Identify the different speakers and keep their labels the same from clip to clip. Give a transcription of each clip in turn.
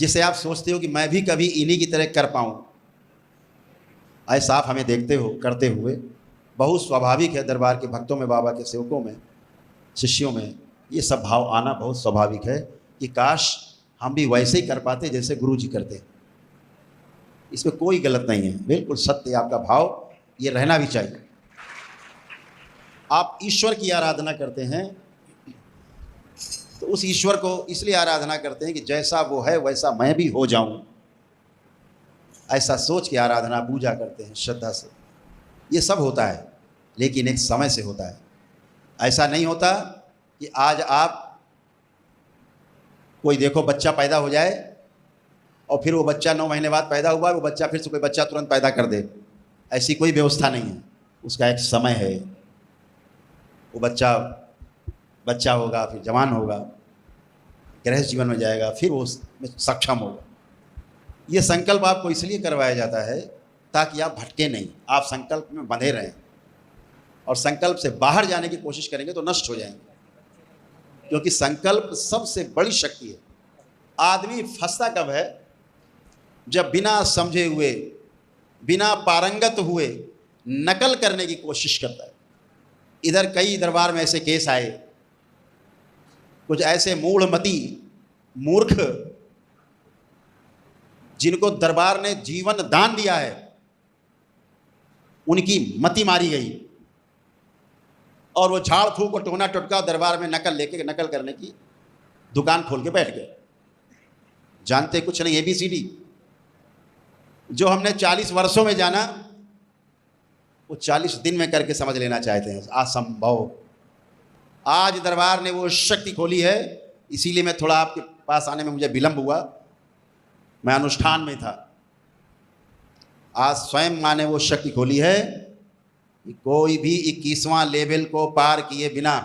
Speaker 1: जिसे आप सोचते हो कि मैं भी कभी इन्हीं की तरह कर पाऊँ, ऐसा आप हमें देखते हो करते हुए। बहुत स्वाभाविक है दरबार के भक्तों में, बाबा के सेवकों में, शिष्यों में ये सब भाव आना बहुत स्वाभाविक है कि काश हम भी वैसे ही कर पाते जैसे गुरु जी करते। इसमें कोई गलत नहीं है, बिल्कुल सत्य आपका भाव, ये रहना भी चाहिए। आप ईश्वर की आराधना करते हैं तो उस ईश्वर को इसलिए आराधना करते हैं कि जैसा वो है वैसा मैं भी हो जाऊं, ऐसा सोच के आराधना पूजा करते हैं श्रद्धा से। ये सब होता है लेकिन एक समय से होता है। ऐसा नहीं होता कि आज आप कोई देखो बच्चा पैदा हो जाए और फिर वो बच्चा 9 महीने बाद पैदा हुआ, वो बच्चा फिर से कोई बच्चा तुरंत पैदा कर दे। ऐसी कोई व्यवस्था नहीं है, उसका एक समय है। वो बच्चा होगा, फिर जवान होगा, गृहस्थ जीवन में जाएगा, फिर वो उसमें सक्षम होगा। ये संकल्प आपको इसलिए करवाया जाता है ताकि आप भटके नहीं, आप संकल्प में बंधे रहें। और संकल्प से बाहर जाने की कोशिश करेंगे तो नष्ट हो जाएंगे, क्योंकि संकल्प सबसे बड़ी शक्ति है। आदमी फंसता कब है? जब बिना समझे हुए, बिना पारंगत हुए नकल करने की कोशिश करता है। इधर कई दरबार में ऐसे केस आए, कुछ ऐसे मूढ़मती मूर्ख जिनको दरबार ने जीवन दान दिया है, उनकी मति मारी गई और वो झाड़ फूक और टोना टोटका दरबार में नकल करने की दुकान खोल के बैठ गए। जानते कुछ नहीं, ABCD जो हमने 40 वर्षों में जाना वो 40 दिन में करके समझ लेना चाहते हैं, असंभव। आज दरबार ने वो शक्ति खोली है, इसीलिए मैं थोड़ा आपके पास आने में मुझे विलंब हुआ, मैं अनुष्ठान में था। आज स्वयं माँ ने वो शक्ति खोली है कि कोई भी 21वां लेवल को पार किए बिना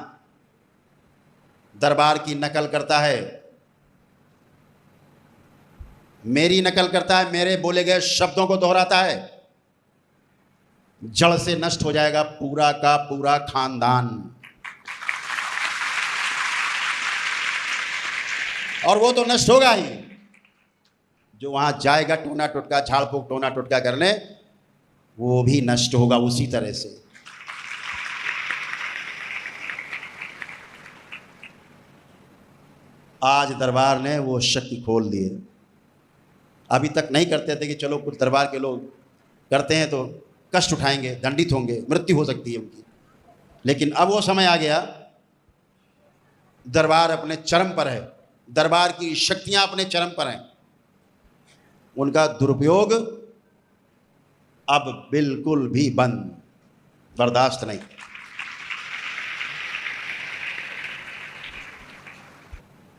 Speaker 1: दरबार की नकल करता है, मेरी नकल करता है, मेरे बोले गए शब्दों को दोहराता है, जड़ से नष्ट हो जाएगा पूरा का पूरा खानदान। और वो तो नष्ट होगा ही, जो वहां जाएगा टोना टोटका झाड़ फूक टोना टोटका करने, वो भी नष्ट होगा उसी तरह से। आज दरबार ने वो शक्ति खोल दी है। अभी तक नहीं करते थे कि चलो कुछ दरबार के लोग करते हैं तो कष्ट उठाएंगे, दंडित होंगे, मृत्यु हो सकती है उनकी। लेकिन अब वो समय आ गया, दरबार अपने चरम पर है, दरबार की शक्तियां अपने चरम पर हैं, उनका दुरुपयोग अब बिल्कुल भी बंद, बर्दाश्त नहीं।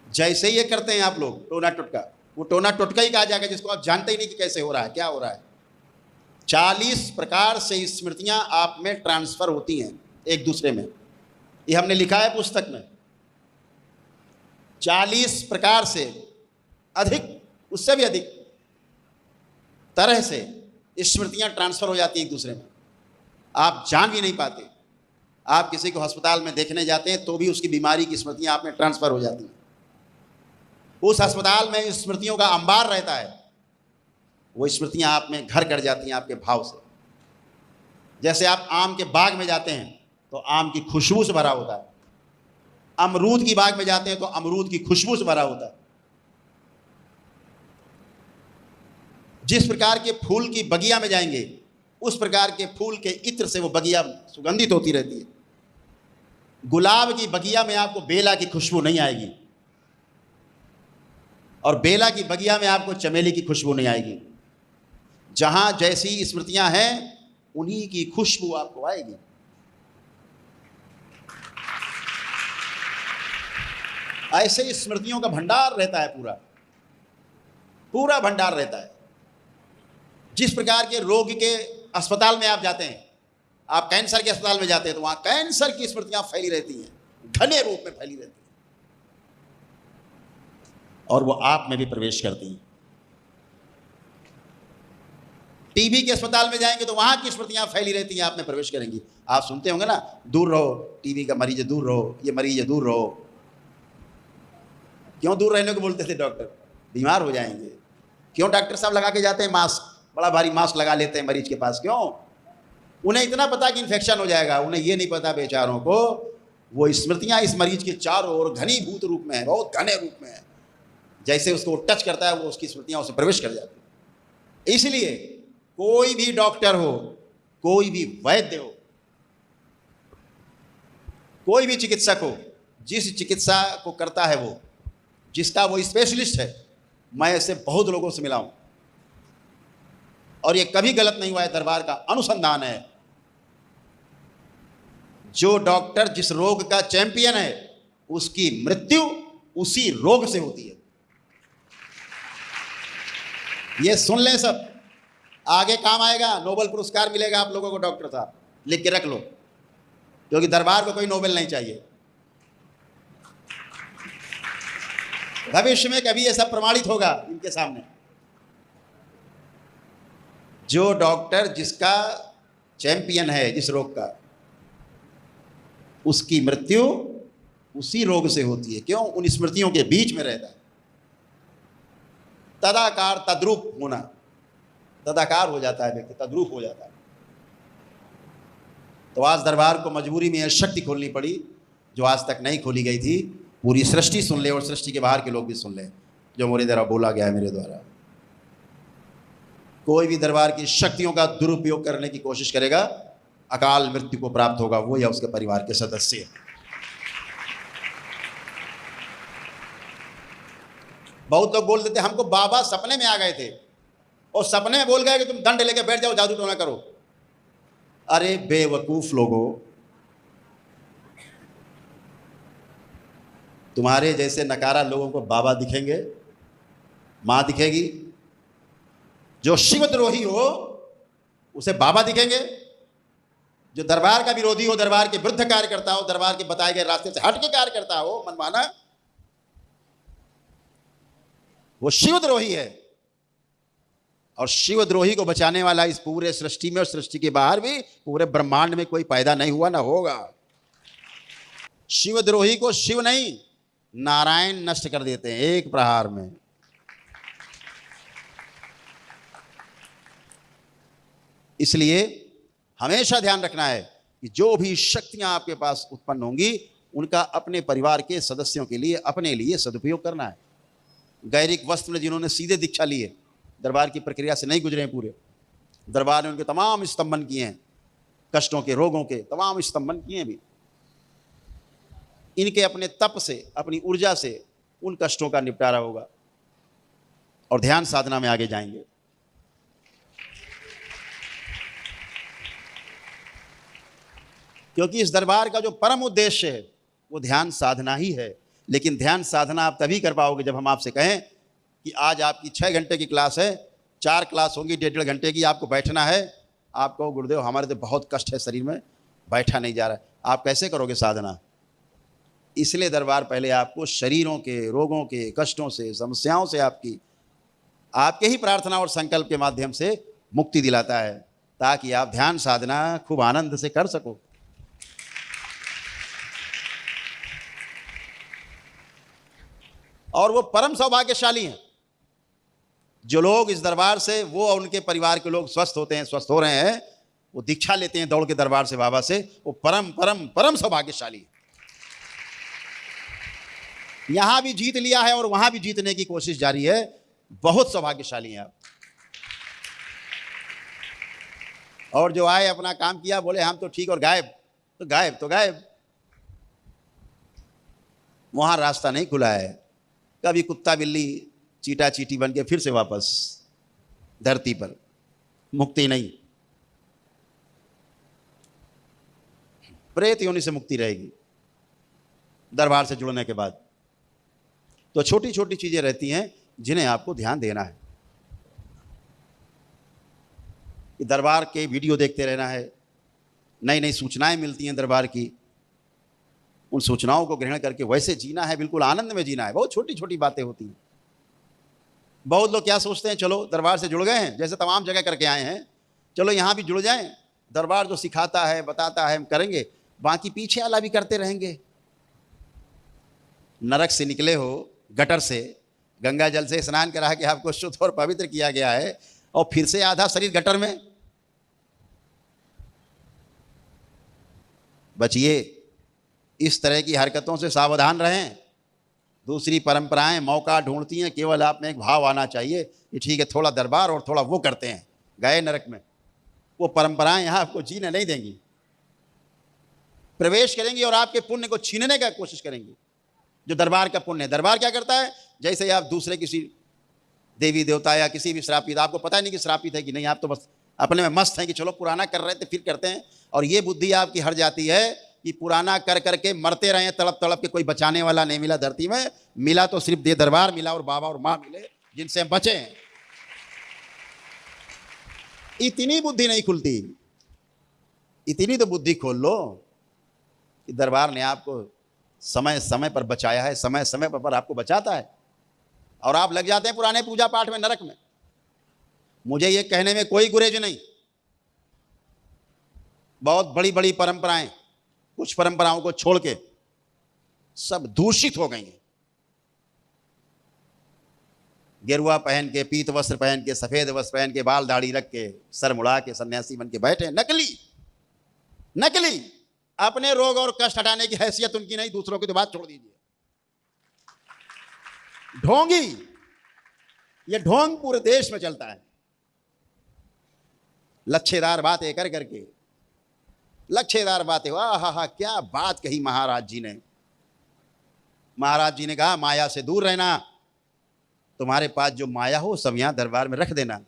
Speaker 1: जैसे ये करते हैं आप लोग टोना टोटका, वो टोना टोटका ही कहा जाएगा जिसको आप जानते ही नहीं कि कैसे हो रहा है, क्या हो रहा है। 40 प्रकार से स्मृतियां आप में ट्रांसफर होती हैं एक दूसरे में, ये हमने लिखा है पुस्तक में। 40 प्रकार से अधिक, उससे भी अधिक तरह से स्मृतियां ट्रांसफर हो जाती हैं एक दूसरे में, आप जान भी नहीं पाते। आप किसी को अस्पताल में देखने जाते हैं तो भी उसकी बीमारी की स्मृतियां आप में ट्रांसफर हो जाती हैं। उस अस्पताल में स्मृतियों का अंबार रहता है, वो स्मृतियां आप में घर कर जाती हैं आपके भाव से। जैसे आप आम के बाग में जाते हैं तो आम की खुशबू से भरा होता है, अमरूद की बाग में जाते हैं तो अमरूद की खुशबू से भरा होता है। जिस प्रकार के फूल की बगिया में जाएंगे उस प्रकार के फूल के इत्र से वो बगिया सुगंधित होती रहती है। गुलाब की बगिया में आपको बेला की खुशबू नहीं आएगी और बेला की बगिया में आपको चमेली की खुशबू नहीं आएगी। जहां जैसी स्मृतियां हैं उन्हीं की खुशबू आपको आएगी। ऐसे स्मृतियों का भंडार रहता है, पूरा पूरा भंडार रहता है। जिस प्रकार के रोग के अस्पताल में आप जाते हैं, आप कैंसर के अस्पताल में जाते हैं तो वहां कैंसर की स्मृतियां फैली रहती हैं, घने रूप में फैली रहती हैं और वो आप में भी प्रवेश करती हैं। टीबी के अस्पताल में जाएंगे तो वहां की स्मृतियां फैली रहती हैं, आप में प्रवेश करेंगी। आप सुनते होंगे ना, दूर रहो, टीबी का मरीज दूर रहो, ये मरीज दूर रहो। क्यों दूर रहने को बोलते थे डॉक्टर? बीमार हो जाएंगे। क्यों डॉक्टर साहब लगा के जाते हैं मास्क, बड़ा भारी मास्क लगा लेते हैं मरीज के पास, क्यों? उन्हें इतना पता कि इन्फेक्शन हो जाएगा, उन्हें ये नहीं पता बेचारों को वो स्मृतियां इस मरीज के चारों ओर घनीभूत रूप में है, बहुत घने रूप में है। जैसे उसको टच करता है वो उसकी स्मृतियां उसे प्रवेश कर जाती है। इसलिए कोई भी डॉक्टर हो, कोई भी वैद्य हो, कोई भी चिकित्सक हो, जिस चिकित्सा को करता है वो, जिसका वो स्पेशलिस्ट है, मैं ऐसे बहुत लोगों से मिला हूं और ये कभी गलत नहीं हुआ है, दरबार का अनुसंधान है। जो डॉक्टर जिस रोग का चैंपियन है उसकी मृत्यु उसी रोग से होती है। ये सुन लें सब, आगे काम आएगा, नोबेल पुरस्कार मिलेगा आप लोगों को। डॉक्टर साहब लिख के रख लो, क्योंकि दरबार को कोई नोबेल नहीं चाहिए। भविष्य में कभी ये सब प्रमाणित होगा इनके सामने। जो डॉक्टर जिसका चैंपियन है जिस रोग का, उसकी मृत्यु उसी रोग से होती है। क्यों? उन स्मृतियों के बीच में रहता है। तदाकार तद्रूप होना, तदाकार हो जाता है व्यक्ति, तद्रूप हो जाता है। तो आज दरबार को मजबूरी में यह शक्ति खोलनी पड़ी जो आज तक नहीं खोली गई थी। पूरी सृष्टि सुन ले और सृष्टि के बाहर के लोग भी सुन ले जो मेरे द्वारा बोला गया है। मेरे द्वारा कोई भी दरबार की शक्तियों का दुरुपयोग करने की कोशिश करेगा, अकाल मृत्यु को प्राप्त होगा, वो या उसके परिवार के सदस्य। बहुत लोग बोल देते हमको बाबा सपने में आ गए थे और सपने में बोल गए कि तुम दंड लेके बैठ जाओ, जादू टोना करो। अरे बेवकूफ लोगों, तुम्हारे जैसे नकारा लोगों को बाबा दिखेंगे, मां दिखेगी। जो शिवद्रोही हो उसे बाबा दिखेंगे। जो दरबार का विरोधी हो, दरबार के विरुद्ध कार्य करता हो, दरबार के बताए गए रास्ते से हट के कार्य करता हो मनमाना, वो शिवद्रोही है। और शिवद्रोही को बचाने वाला इस पूरे सृष्टि में और सृष्टि के बाहर भी पूरे ब्रह्मांड में कोई पैदा नहीं हुआ, ना होगा। शिवद्रोही को शिव नहीं नारायण नष्ट कर देते हैं एक प्रहार में। इसलिए हमेशा ध्यान रखना है कि जो भी शक्तियां आपके पास उत्पन्न होंगी उनका अपने परिवार के सदस्यों के लिए, अपने लिए सदुपयोग करना है। गैरिक वस्त्र में जिन्होंने सीधे दीक्षा ली है, दरबार की प्रक्रिया से नहीं गुजरे हैं पूरे, दरबार ने उनके तमाम स्तंभन किए हैं, कष्टों के, रोगों के तमाम स्तंभन किए हैं भी। इनके अपने तप से, अपनी ऊर्जा से उन कष्टों का निपटारा होगा और ध्यान साधना में आगे जाएंगे। क्योंकि इस दरबार का जो परम उद्देश्य है वो ध्यान साधना ही है। लेकिन ध्यान साधना आप तभी कर पाओगे जब हम आपसे कहें कि आज आपकी 6 घंटे की क्लास है, 4 क्लास होंगी 1.5 घंटे की, आपको बैठना है। आप कहो गुरुदेव हमारे तो बहुत कष्ट है शरीर में, बैठा नहीं जा रहा है। आप कैसे करोगे साधना? इसलिए दरबार पहले आपको शरीरों के रोगों के कष्टों से, समस्याओं से आपके ही प्रार्थना और संकल्प के माध्यम से मुक्ति दिलाता है, ताकि आप ध्यान साधना खूब आनंद से कर सको। और वो परम सौभाग्यशाली हैं जो लोग इस दरबार से, वो और उनके परिवार के लोग स्वस्थ होते हैं, स्वस्थ हो रहे हैं, वो दीक्षा लेते हैं दौड़ के दरबार से, बाबा से, वो परम परम परम सौभाग्यशाली है। यहां भी जीत लिया है और वहां भी जीतने की कोशिश जारी है। बहुत सौभाग्यशाली हैं आप। और जो आए अपना काम किया, बोले हम तो ठीक, और गायब तो गायब तो गायब। वहां रास्ता नहीं खुला है। कभी कुत्ता बिल्ली चीटा चीटी बन के फिर से वापस धरती पर, मुक्ति नहीं। प्रेत योनि से मुक्ति रहेगी दरबार से जुड़ने के बाद। तो छोटी छोटी चीजें रहती हैं जिन्हें आपको ध्यान देना है। कि दरबार के वीडियो देखते रहना है, नई नई सूचनाएं मिलती हैं दरबार की, उन सूचनाओं को ग्रहण करके वैसे जीना है, बिल्कुल आनंद में जीना है। बहुत छोटी छोटी बातें होती हैं। बहुत लोग क्या सोचते हैं, चलो दरबार से जुड़ गए हैं, जैसे तमाम जगह करके आए हैं, चलो यहाँ भी जुड़ जाएं, दरबार जो सिखाता है बताता है हम करेंगे, बाकी पीछे वाला भी करते रहेंगे। नरक से निकले हो, गटर से, गंगा जल से स्नान करा के आपको शुद्ध और पवित्र किया गया है, और फिर से आधा शरीर गटर में। बचिए, इस तरह की हरकतों से सावधान रहें। दूसरी परंपराएं मौका ढूंढती हैं, केवल आप में एक भाव आना चाहिए कि ठीक है, थोड़ा दरबार और थोड़ा वो करते हैं, गए नरक में। वो परंपराएं यहाँ आपको जीने नहीं देंगी, प्रवेश करेंगी और आपके पुण्य को छीनने का कोशिश करेंगी। जो दरबार का पुण्य है, दरबार क्या करता है, जैसे आप दूसरे किसी देवी देवता या किसी भी श्रापित, आपको पता नहीं कि श्रापित है कि नहीं, आप तो बस अपने में मस्त हैं कि चलो पुराना कर रहे थे फिर करते हैं। और ये बुद्धि आपकी हट जाती है कि पुराना कर करके मरते रहे, तड़प तड़प के, कोई बचाने वाला नहीं मिला धरती में। मिला तो सिर्फ दे दरबार मिला और बाबा और माँ मिले जिनसे हम बचे हैं। इतनी बुद्धि नहीं खुलती, इतनी तो बुद्धि खोल लो कि दरबार ने आपको समय समय पर बचाया है, समय समय पर आपको बचाता है, और आप लग जाते हैं पुराने पूजा पाठ में, नरक में। मुझे ये कहने में कोई गुरेज नहीं, बहुत बड़ी बड़ी परंपराएं कुछ परंपराओं को छोड़ के सब दूषित हो गई हैं। गेरुआ पहन के, पीत वस्त्र पहन के, सफेद वस्त्र पहन के, बाल दाढ़ी रख के, सर मुड़ा के सन्यासी बन के बैठे, नकली नकली। अपने रोग और कष्ट हटाने की हैसियत उनकी नहीं, दूसरों की तो बात छोड़ दीजिए। ढोंगी, ये ढोंग पूरे देश में चलता है। लच्छेदार बातें कर करके, लच्छेदार बातें, वाह हा हा, क्या बात कही महाराज जी ने। महाराज जी ने कहा माया से दूर रहना, तुम्हारे पास जो माया हो सब यहां दरबार में रख देना,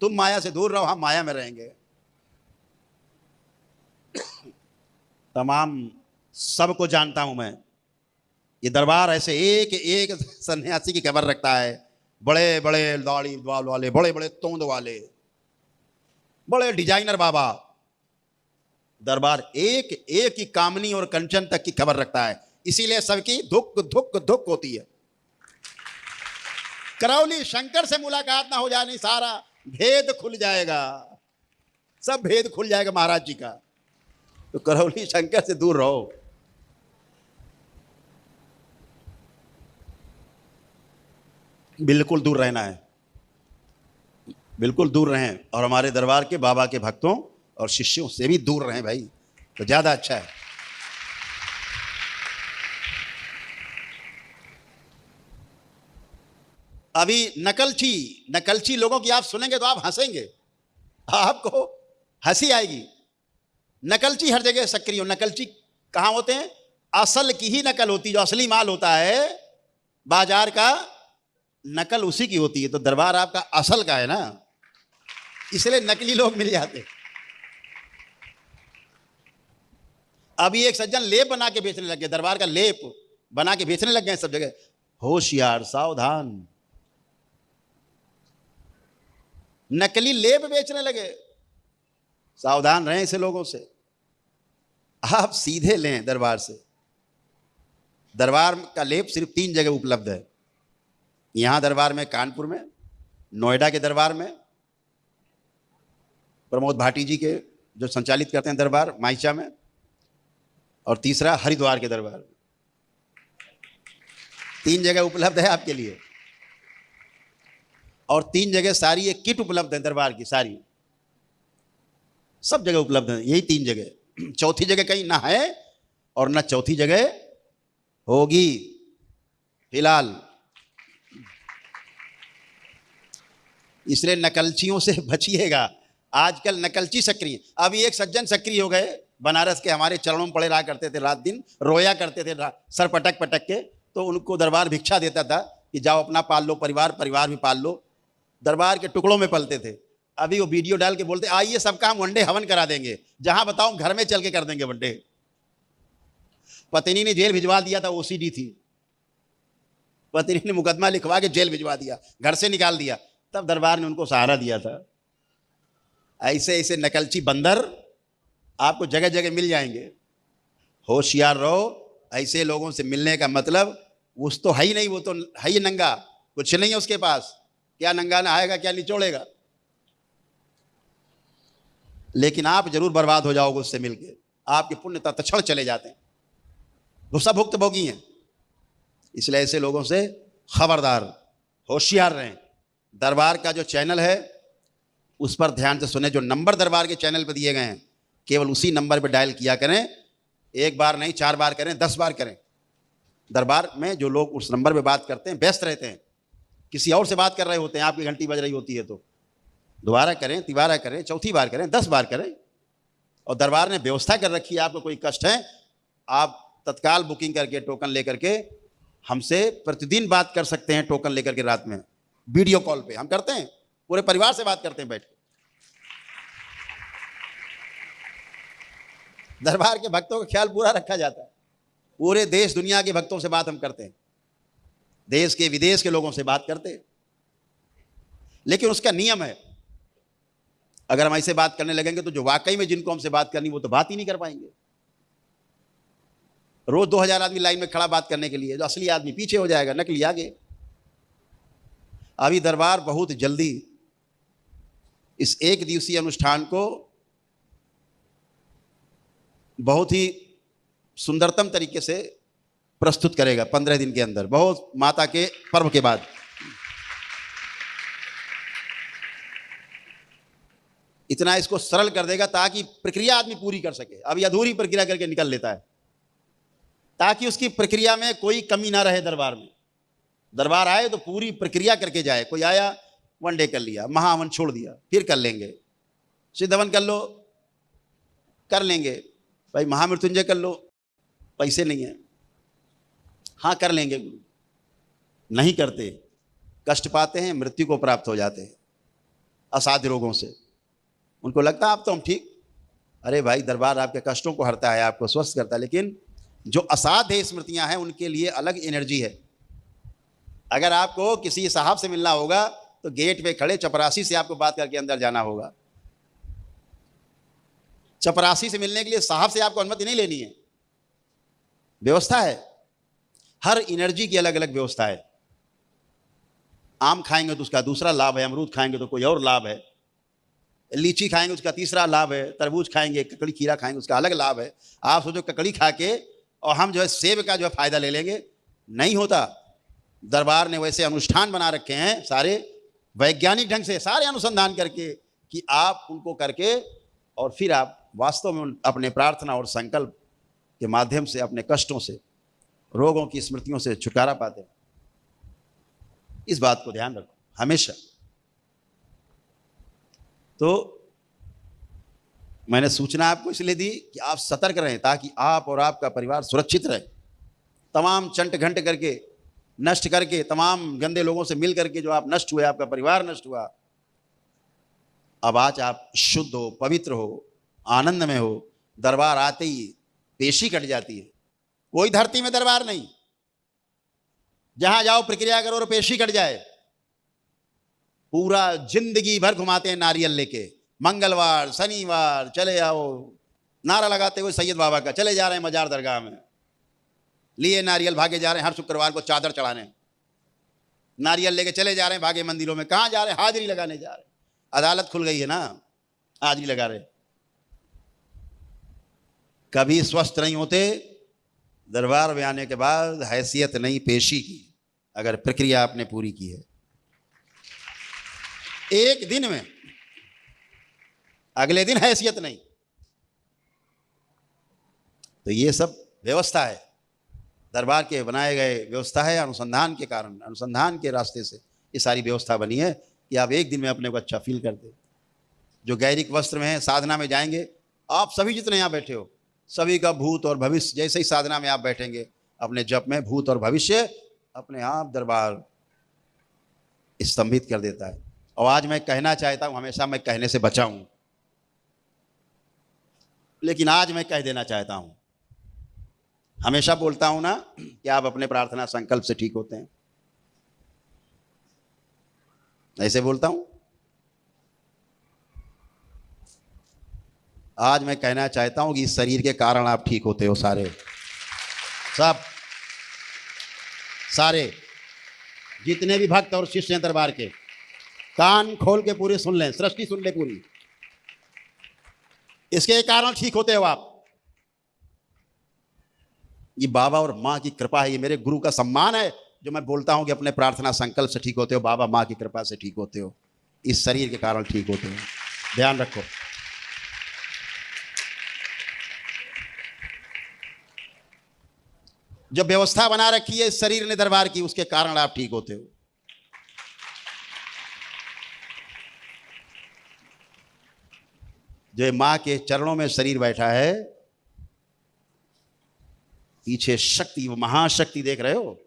Speaker 1: तुम माया से दूर रहो, हम माया में रहेंगे। तमाम सबको जानता हूं मैं, ये दरबार ऐसे एक एक सन्यासी की खबर रखता है, बड़े बड़े दाढ़ी बाल वाले, बड़े बड़े तोंद वाले, बड़े डिजाइनर बाबा। दरबार एक एक की कामनी और कंचन तक की खबर रखता है, इसीलिए सबकी धुक धुक धुक होती है। करौली शंकर से मुलाकात ना हो जाए, सारा भेद खुल जाएगा, सब भेद खुल जाएगा महाराज जी का। तो करौली शंकर से दूर रहो। बिल्कुल दूर रहना है, बिल्कुल दूर रहें, और हमारे दरबार के बाबा के भक्तों और शिष्यों से भी दूर रहें भाई, तो ज्यादा अच्छा है। अभी नकलची लोगों की आप सुनेंगे तो आप हंसेंगे, आपको हंसी आएगी। नकलची हर जगह सक्रिय हो। नकलची कहां होते हैं, असल की ही नकल होती है, जो असली माल होता है बाजार का, नकल उसी की होती है। तो दरबार आपका असल का है ना, इसलिए नकली लोग मिल जाते। अभी एक सज्जन लेप बना के बेचने लग गए, दरबार का लेप बना के बेचने लग गए सब जगह। होशियार, सावधान, नकली लेप बेचने लगे, सावधान रहें ऐसे लोगों से। आप सीधे लें दरबार से। दरबार का लेप सिर्फ 3 जगह उपलब्ध है, यहां दरबार में, कानपुर में, नोएडा के दरबार में, प्रमोद भाटी जी के जो संचालित करते हैं दरबार माइचा में, और तीसरा हरिद्वार के दरबार में। 3 जगह उपलब्ध है आपके लिए, और 3 जगह सारी एक किट उपलब्ध है दरबार की, सारी सब जगह उपलब्ध है, यही 3 जगह। चौथी जगह कहीं ना है और ना चौथी जगह होगी फिलहाल। इसलिए नकलचियों से बचिएगा, आजकल नकलची सक्रिय। अभी एक सज्जन सक्रिय हो गए, बनारस के, हमारे चरणों में पड़े रहा करते थे, रात दिन रोया करते थे सर पटक पटक के। तो उनको दरबार भिक्षा देता था कि जाओ अपना पाल लो परिवार, परिवार भी पाल लो। दरबार के टुकड़ों में पलते थे। अभी वो वीडियो डाल के बोलते आइए सबका हम वनडे हवन करा देंगे, जहां बताओ घर में चल के कर देंगे वनडे। पत्नी ने जेल भिजवा दिया था, ओसीडी थी, पत्नी ने मुकदमा लिखवा के जेल भिजवा दिया, घर से निकाल दिया, तब दरबार ने उनको सहारा दिया था। ऐसे ऐसे नकलची बंदर आपको जगह जगह मिल जाएंगे, होशियार रहो। ऐसे लोगों से मिलने का मतलब, उस तो है ही नहीं, वो तो है ही नंगा, कुछ नहीं है उसके पास, क्या नंगा ना आएगा, क्या निचोड़ेगा। लेकिन आप जरूर बर्बाद हो जाओगे उससे मिलके, आपके पुण्य तत्क्षण चले जाते हैं। वो सब भुक्तभोगी हैं। इसलिए ऐसे लोगों से खबरदार, होशियार रहें। दरबार का जो चैनल है उस पर ध्यान से सुने। जो नंबर दरबार के चैनल पर दिए गए हैं केवल उसी नंबर पर डायल किया करें। एक बार नहीं, 4 बार करें, 10 बार करें। दरबार में जो लोग उस नंबर पे बात करते हैं व्यस्त रहते हैं, किसी और से बात कर रहे होते हैं, आपकी घंटी बज रही होती है, तो दोबारा करें, तिबारा करें, चौथी बार करें, 10 बार करें। और दरबार ने व्यवस्था कर रखी है, आपको कोई कष्ट है आप तत्काल बुकिंग करके टोकन लेकर के हमसे प्रतिदिन बात कर सकते हैं। टोकन लेकर के रात में वीडियो कॉल पे हम करते हैं, पूरे परिवार से बात करते हैं बैठ के। दरबार के भक्तों का ख्याल पूरा रखा जाता है। पूरे देश दुनिया के भक्तों से बात हम करते हैं, देश के विदेश के लोगों से बात करते हैं। लेकिन उसका नियम है, अगर हम ऐसे बात करने लगेंगे तो जो वाकई में जिनको हमसे बात करनी वो तो बात ही नहीं कर पाएंगे। रोज 2000 आदमी लाइन में खड़ा बात करने के लिए, जो असली आदमी पीछे हो जाएगा, नकली आगे। अभी दरबार बहुत जल्दी इस 1 दिवसीय अनुष्ठान को बहुत ही सुंदरतम तरीके से प्रस्तुत करेगा 15 दिन के अंदर, बहुत माता के पर्व के बाद। इतना इसको सरल कर देगा ताकि प्रक्रिया आदमी पूरी कर सके। अभी अधूरी प्रक्रिया करके निकल लेता है, ताकि उसकी प्रक्रिया में कोई कमी ना रहे। दरबार में दरबार आए तो पूरी प्रक्रिया करके जाए। कोई आया 1 डे कर लिया, महाहवन छोड़ दिया, फिर कर लेंगे, सिद्ध हवन कर लो, कर लेंगे, भाई महामृत्युंजय कर लो, पैसे नहीं है, हाँ कर लेंगे। गुरु नहीं करते, कष्ट पाते हैं, मृत्यु को प्राप्त हो जाते हैं असाध्य रोगों से। उनको लगता है आप तो हम ठीक। अरे भाई, दरबार आपके कष्टों को हरता है, आपको स्वस्थ करता है, लेकिन जो असाध्य स्मृतियां हैं उनके लिए अलग एनर्जी है। अगर आपको किसी साहब से मिलना होगा तो गेट पे खड़े चपरासी से आपको बात करके अंदर जाना होगा। चपरासी से मिलने के लिए साहब से आपको अनुमति नहीं लेनी है। व्यवस्था है, हर एनर्जी की अलग अलग व्यवस्था है। आम खाएंगे तो उसका दूसरा लाभ है, अमरूद खाएंगे तो कोई और लाभ है, लीची खाएंगे उसका तीसरा लाभ है, तरबूज खाएंगे, ककड़ी खीरा खाएंगे उसका अलग लाभ है। आप सोचो ककड़ी खा के और हम जो है सेब का जो है फायदा ले लेंगे, नहीं होता। दरबार ने वैसे अनुष्ठान बना रखे हैं सारे वैज्ञानिक ढंग से, सारे अनुसंधान करके, कि आप उनको करके और फिर आप वास्तव में अपने प्रार्थना और संकल्प के माध्यम से अपने कष्टों से, रोगों की स्मृतियों से छुटकारा पाते हैं। इस बात को ध्यान रखो हमेशा। तो मैंने सूचना आपको इसलिए दी कि आप सतर्क रहें, ताकि आप और आपका परिवार सुरक्षित रहे। तमाम चंट घंट करके, नष्ट करके, तमाम गंदे लोगों से मिल करके जो आप नष्ट हुए, आपका परिवार नष्ट हुआ, अब आज आप शुद्ध हो, पवित्र हो, आनंद में हो। दरबार आते ही पेशी कट जाती है। कोई धरती में दरबार नहीं, जहां जाओ प्रक्रिया करो और पेशी कट जाए। पूरा जिंदगी भर घुमाते हैं नारियल लेके, मंगलवार शनिवार चले आओ, नारा लगाते हुए सैयद बाबा का, चले जा रहे हैं मजार दरगाह में, लिए नारियल भागे जा रहे हैं। हर शुक्रवार को चादर चढ़ाने नारियल लेके चले जा रहे हैं, भागे मंदिरों में। कहां जा रहे हैं? हाजिरी लगाने जा रहे हैं। अदालत खुल गई है ना, हाजिरी लगा रहे। कभी स्वस्थ नहीं होते। दरबार में आने के बाद हैसियत नहीं पेशी की, अगर प्रक्रिया आपने पूरी की है एक दिन में, अगले दिन हैसियत नहीं। तो ये सब व्यवस्था है, दरबार के बनाए गए व्यवस्था है। अनुसंधान के कारण, अनुसंधान के रास्ते से ये सारी व्यवस्था बनी है कि आप एक दिन में अपने को अच्छा फील करते। जो गैरिक वस्त्र में है, साधना में जाएंगे, आप सभी जितने यहाँ बैठे हो, सभी का भूत और भविष्य, जैसे ही साधना में आप बैठेंगे अपने जप में, भूत और भविष्य अपने आप दरबार स्तंभित कर देता है। और आज मैं कहना चाहता हूं, हमेशा मैं कहने से बचा हूं, लेकिन आज मैं कह देना चाहता हूं। हमेशा बोलता हूं ना कि आप अपने प्रार्थना संकल्प से ठीक होते हैं, ऐसे बोलता हूं। आज मैं कहना चाहता हूं कि इस शरीर के कारण आप ठीक होते हो, सारे सब, सारे जितने भी भक्त और शिष्य हैं दरबार के, कान खोल के पूरे सुन लें, सृष्टि सुन ले पूरी। इसके कारण ठीक होते हो आप। ये बाबा और माँ की कृपा है, ये मेरे गुरु का सम्मान है जो मैं बोलता हूँ कि अपने प्रार्थना संकल्प से ठीक होते हो, बाबा माँ की कृपा से ठीक होते हो, इस शरीर के कारण ठीक होते हो। ध्यान रखो। जो व्यवस्था बना रखी है इस शरीर ने दरबार की, उसके कारण आप ठीक होते हो। जो मां के चरणों में शरीर बैठा है, पीछे शक्ति, वो महाशक्ति देख रहे हो,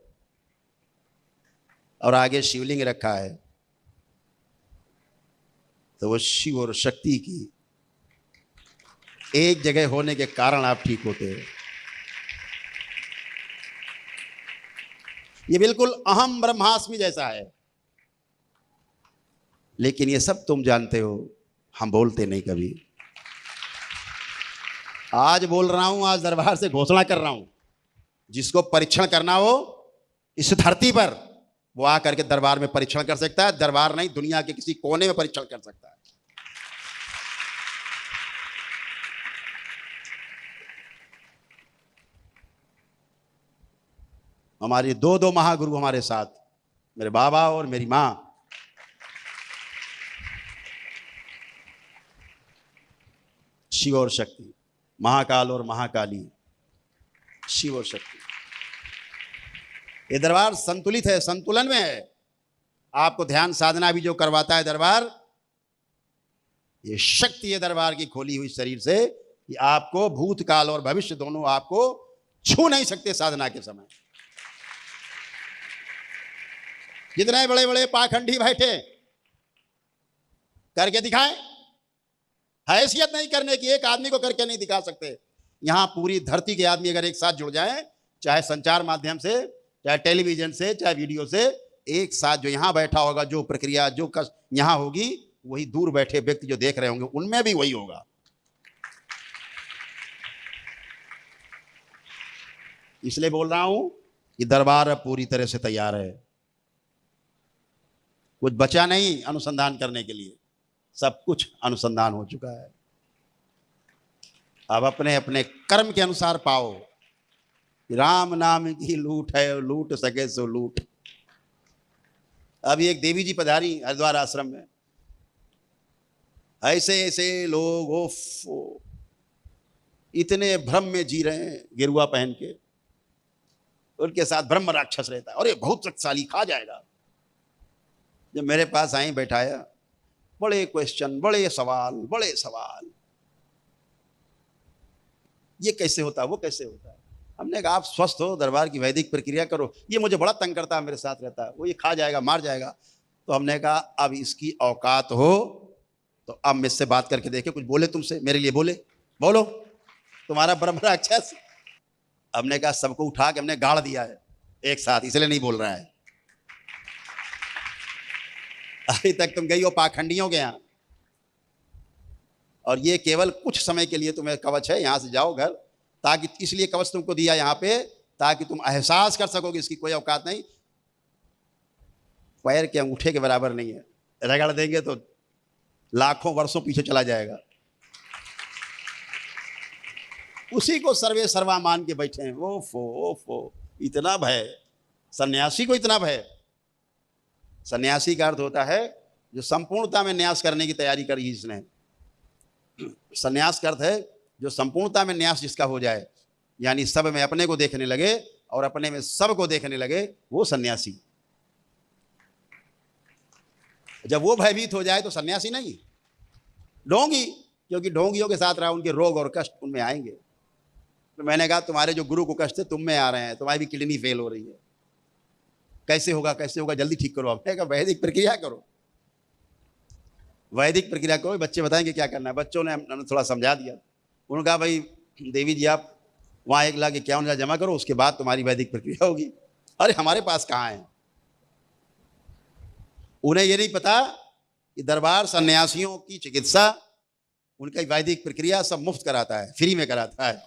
Speaker 1: और आगे शिवलिंग रखा है, तो वो शिव और शक्ति की एक जगह होने के कारण आप ठीक होते हो। ये बिल्कुल अहम ब्रह्मास्मि जैसा है, लेकिन ये सब तुम जानते हो, हम बोलते नहीं कभी। आज बोल रहा हूं, आज दरबार से घोषणा कर रहा हूं, जिसको परीक्षण करना हो इस धरती पर, वो आकर के दरबार में परीक्षण कर सकता है। दरबार नहीं, दुनिया के किसी कोने में परीक्षण कर सकता है। हमारे दो महागुरु हमारे साथ, मेरे बाबा और मेरी मां, शिव और शक्ति, महाकाल और महाकाली, शिव और शक्ति। ये दरबार संतुलित है, संतुलन में है। आपको ध्यान साधना भी जो करवाता है दरबार, ये शक्ति है दरबार की खोली हुई शरीर से, कि आपको भूतकाल और भविष्य दोनों आपको छू नहीं सकते साधना के समय। जितने बड़े बड़े पाखंडी बैठे, करके दिखाएं, हैसियत नहीं करने की, एक आदमी को करके नहीं दिखा सकते। यहां पूरी धरती के आदमी अगर एक साथ जुड़ जाएं, चाहे संचार माध्यम से, चाहे टेलीविजन से, चाहे वीडियो से, एक साथ जो यहां बैठा होगा, जो प्रक्रिया जो यहां होगी, वही दूर बैठे व्यक्ति जो देख रहे होंगे उनमें भी वही होगा। इसलिए बोल रहा हूं कि दरबार अब पूरी तरह से तैयार है, कुछ बचा नहीं अनुसंधान करने के लिए, सब कुछ अनुसंधान हो चुका है। अब अपने अपने कर्म के अनुसार पाओ। राम नाम की लूट है, लूट सके सो लूट। अभी एक देवी जी पधारी हरिद्वार आश्रम में, ऐसे ऐसे लोग इतने भ्रम में जी रहे हैं, गेरुआ पहन के, उनके साथ ब्रह्म राक्षस रहता है, और ये बहुत शक्तिशाली, खा जाएगा। जब मेरे पास आई, बैठाया, बड़े क्वेश्चन, बड़े सवाल, ये कैसे होता, वो कैसे होता है। हमने कहा आप स्वस्थ हो, दरबार की वैदिक प्रक्रिया करो। ये मुझे बड़ा तंग करता है, मेरे साथ रहता है, वो ये खा जाएगा, मार जाएगा। तो हमने कहा अब इसकी औकात हो तो अब मुझसे बात करके देखे, कुछ बोले तुमसे, मेरे लिए बोले, बोलो तुम्हारा ब्रह्म राक्षस। हमने कहा सबको उठा के हमने गाड़ दिया है एक साथ, इसलिए नहीं बोल रहा है। अभी तक तुम गई हो पाखंडियों के यहाँ, और ये केवल कुछ समय के लिए तुम्हें कवच है, यहां से जाओ घर, ताकि, इसलिए कवच तुमको दिया यहां पे, ताकि तुम एहसास कर सकोगे इसकी कोई औकात नहीं। पैर के अंगूठे के बराबर नहीं है, रगड़ देंगे तो लाखों वर्षों पीछे चला जाएगा। उसी को सर्वे सर्वा मान के बैठे हैं। ओफो, इतना भय, सन्यासी को इतना भय। सन्यासी का अर्थ होता है जो संपूर्णता में न्यास करने की तैयारी करी इसने। सन्यास का अर्थ है जो संपूर्णता में न्यास जिसका हो जाए, यानी सब में अपने को देखने लगे और अपने में सब को देखने लगे, वो सन्यासी। जब वो भयभीत हो जाए तो सन्यासी नहीं, ढोंगी, क्योंकि ढोंगियों के साथ रहा, उनके रोग और कष्ट उनमें आएंगे। तो मैंने कहा तुम्हारे जो गुरु को कष्ट है तुम में आ रहे हैं, तुम्हारी भी किडनी फेल हो रही है, कैसे होगा, जल्दी ठीक करो। आपने कहा वैदिक प्रक्रिया करो, वैदिक प्रक्रिया करो, बच्चे बताएंगे क्या करना है। बच्चों ने थोड़ा समझा दिया। उन्होंने कहा भाई देवी जी आप वहाँ 1,51,000 जमा करो, उसके बाद तुम्हारी वैदिक प्रक्रिया होगी। अरे हमारे पास कहाँ है। उन्हें ये नहीं पता कि दरबार सन्यासियों की चिकित्सा, उनका वैदिक प्रक्रिया सब मुफ्त कराता है, फ्री में कराता है।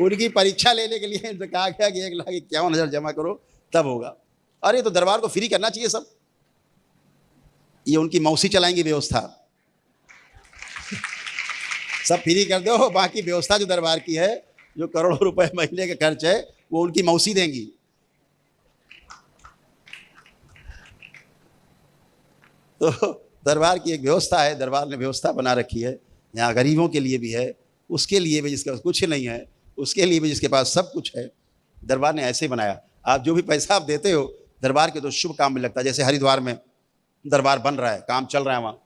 Speaker 1: उनकी परीक्षा लेने के लिए इनसे कहा गया कि 1,51,000 जमा करो तब होगा। अरे तो दरबार को फ्री करना चाहिए सब। ये उनकी मौसी चलाएंगी व्यवस्था, सब फ्री कर दो, बाकी व्यवस्था जो दरबार की है जो करोड़ों रुपए महीने का खर्च है वो उनकी मौसी देंगी। तो दरबार की एक व्यवस्था है, दरबार ने व्यवस्था बना रखी है। यहाँ गरीबों के लिए भी है, उसके लिए भी जिसके पास कुछ नहीं है, उसके लिए भी जिसके पास सब कुछ है, दरबार ने ऐसे बनाया। आप जो भी पैसा आप देते हो दरबार के तो शुभ काम में लगता है। जैसे हरिद्वार में दरबार बन रहा है, काम चल रहा है, वहाँ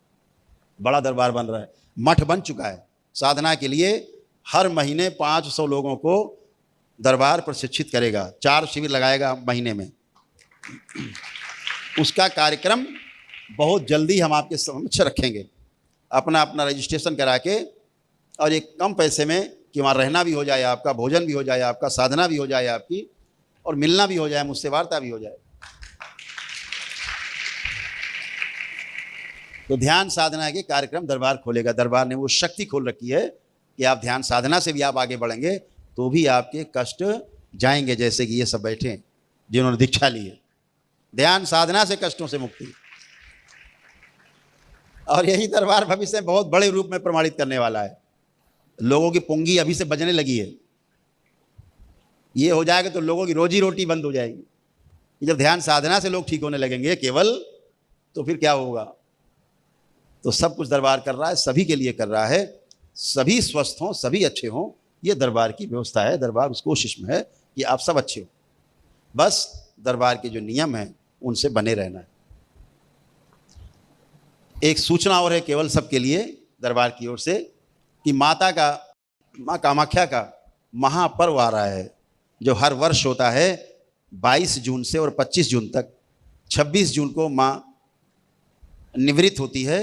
Speaker 1: बड़ा दरबार बन रहा है, मठ बन चुका है साधना के लिए। हर महीने 500 लोगों को दरबार प्रशिक्षित करेगा, 4 शिविर लगाएगा महीने में। उसका कार्यक्रम बहुत जल्दी हम आपके समक्ष रखेंगे। अपना अपना रजिस्ट्रेशन करा के, और एक कम पैसे में कि वहाँ रहना भी हो जाए आपका, भोजन भी हो जाए आपका, साधना भी हो जाए आपकी, और मिलना भी हो जाए, मुझसे वार्ता भी हो जाए। तो ध्यान साधना के कार्यक्रम दरबार खोलेगा। दरबार ने वो शक्ति खोल रखी है कि आप ध्यान साधना से भी आप आगे बढ़ेंगे तो भी आपके कष्ट जाएंगे। जैसे कि ये सब बैठे हैं जिन्होंने दीक्षा ली है, ध्यान साधना से कष्टों से मुक्ति। और यही दरबार भविष्य में बहुत बड़े रूप में प्रमाणित करने वाला है। लोगों की पुंगी अभी से बजने लगी है। ये हो जाएगा तो लोगों की रोजी रोटी बंद हो जाएगी। जब ध्यान साधना से लोग ठीक होने लगेंगे केवल, तो फिर क्या होगा। तो सब कुछ दरबार कर रहा है, सभी के लिए कर रहा है, सभी स्वस्थ हों, सभी अच्छे हों, ये दरबार की व्यवस्था है। दरबार उस कोशिश में है कि आप सब अच्छे हो, बस दरबार के जो नियम हैं उनसे बने रहना है। एक सूचना और है केवल सबके लिए दरबार की ओर से कि माँ कामाख्या का महापर्व आ रहा है, जो हर वर्ष होता है 22 जून से और 25 जून तक। 26 जून को माँ निवृत्त होती है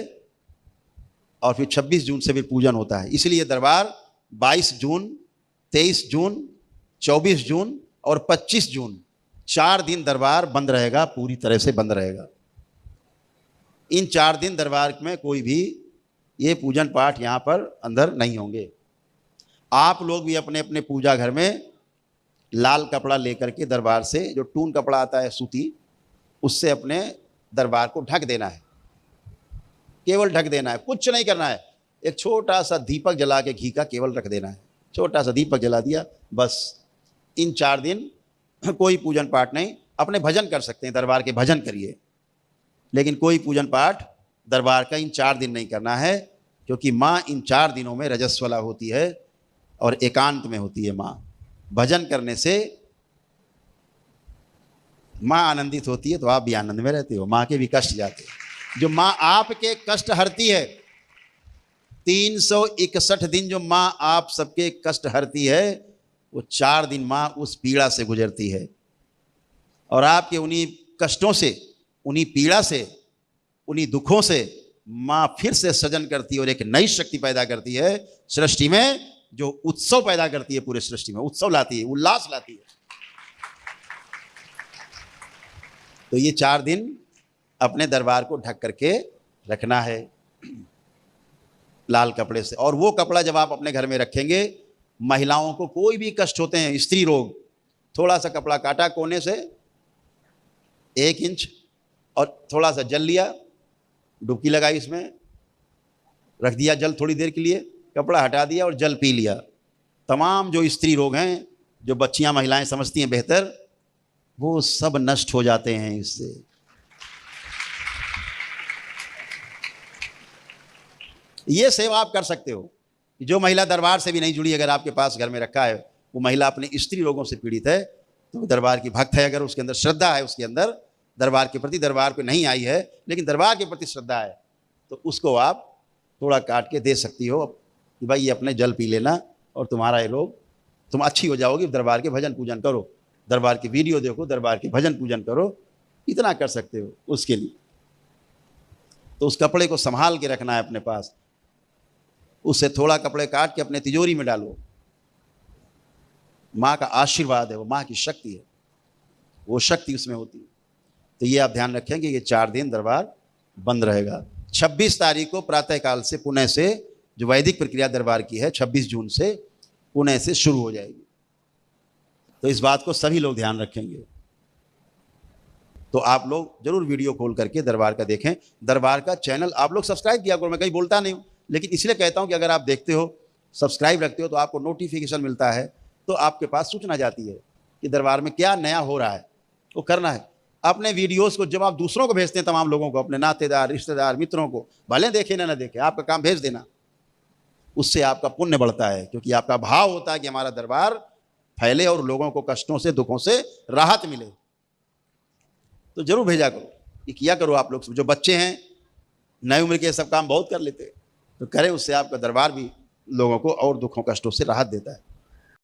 Speaker 1: और फिर 26 जून से फिर पूजन होता है। इसलिए दरबार 22 जून, 23 जून, 24 जून और 25 जून 4 दिन दरबार बंद रहेगा, पूरी तरह से बंद रहेगा। इन 4 दिन दरबार में कोई भी ये पूजन पाठ यहाँ पर अंदर नहीं होंगे। आप लोग भी अपने अपने पूजा घर में लाल कपड़ा लेकर के दरबार से, जो टून कपड़ा आता है सूती, उससे अपने दरबार को ढक देना है। केवल ढक देना है, कुछ नहीं करना है। एक छोटा सा दीपक जला के घी का केवल रख देना है, छोटा सा दीपक जला दिया बस। इन 4 दिन कोई पूजन पाठ नहीं। अपने भजन कर सकते हैं, दरबार के भजन करिए, लेकिन कोई पूजन पाठ दरबार का इन 4 दिन नहीं करना है, क्योंकि माँ इन 4 दिनों में रजस्वला होती है और एकांत में होती है। माँ भजन करने से माँ आनंदित होती है, तो आप भी आनंद में रहते हो, माँ के भी कष्ट जाते हैं। जो माँ आपके कष्ट हरती है, 361 दिन जो माँ आप सबके कष्ट हरती है, वो 4 दिन माँ उस पीड़ा से गुजरती है। और आपके उन्हीं कष्टों से, उन्हीं पीड़ा से, उन्हीं दुखों से माँ फिर से सृजन करती है और एक नई शक्ति पैदा करती है सृष्टि में, जो उत्सव पैदा करती है। पूरे सृष्टि में उत्सव लाती है, उल्लास लाती है। तो ये 4 दिन अपने दरबार को ढक करके रखना है लाल कपड़े से। और वो कपड़ा जब आप अपने घर में रखेंगे, महिलाओं को कोई भी कष्ट होते हैं, स्त्री रोग, थोड़ा सा कपड़ा काटा कोने से 1 इंच और थोड़ा सा जल लिया, डुबकी लगाई, इसमें रख दिया जल थोड़ी देर के लिए, कपड़ा हटा दिया और जल पी लिया। तमाम जो स्त्री रोग हैं, जो बच्चियां महिलाएं समझती हैं बेहतर, वो सब नष्ट हो जाते हैं इससे। ये सेवा आप कर सकते हो। जो महिला दरबार से भी नहीं जुड़ी, अगर आपके पास घर में रखा है, वो महिला अपने स्त्री रोगों से पीड़ित है, तो दरबार की भक्त है, अगर उसके अंदर श्रद्धा है, उसके अंदर दरबार के प्रति, दरबार को नहीं आई है लेकिन दरबार के प्रति श्रद्धा है, तो उसको आप थोड़ा काट के दे सकती हो कि भाई ये अपने जल पी लेना और तुम्हारा ये रोग, तुम अच्छी हो जाओगी। दरबार के भजन पूजन करो, दरबार की वीडियो देखो, दरबार के भजन पूजन करो, इतना कर सकते हो उसके लिए। तो उस कपड़े को संभाल के रखना है अपने पास। उससे थोड़ा कपड़े काट के अपने तिजोरी में डालो। माँ का आशीर्वाद है, वो माँ की शक्ति है, वो शक्ति उसमें होती है। तो ये आप ध्यान रखेंगे, ये 4 दिन दरबार बंद रहेगा। 26 तारीख को प्रातःकाल से पुणे से जो वैदिक प्रक्रिया दरबार की है, 26 जून से पुणे से शुरू हो जाएगी। तो इस बात को सभी लोग ध्यान रखेंगे। तो आप लोग जरूर वीडियो खोल करके दरबार का देखें। दरबार का चैनल आप लोग सब्सक्राइब किया करो। मैं कहीं बोलता नहीं हूँ, लेकिन इसलिए कहता हूँ कि अगर आप देखते हो, सब्सक्राइब रखते हो, तो आपको नोटिफिकेशन मिलता है तो आपके पास सूचना जाती है कि दरबार में क्या नया हो रहा है, वो करना है। अपने वीडियोस को जब आप दूसरों को भेजते हैं, तमाम लोगों को, अपने नातेदार, रिश्तेदार, मित्रों को, भले देखे ना देखे, आपका काम भेज देना, उससे आपका पुण्य बढ़ता है, क्योंकि आपका भाव होता है कि हमारा दरबार फैले और लोगों को कष्टों से, दुखों से राहत मिले। तो जरूर भेजा करो, ये किया करो आप लोग। जो बच्चे हैं नई उम्र के सब काम बहुत कर लेते, तो करें, उससे आपका दरबार भी लोगों को और दुखों कष्टों से राहत देता है।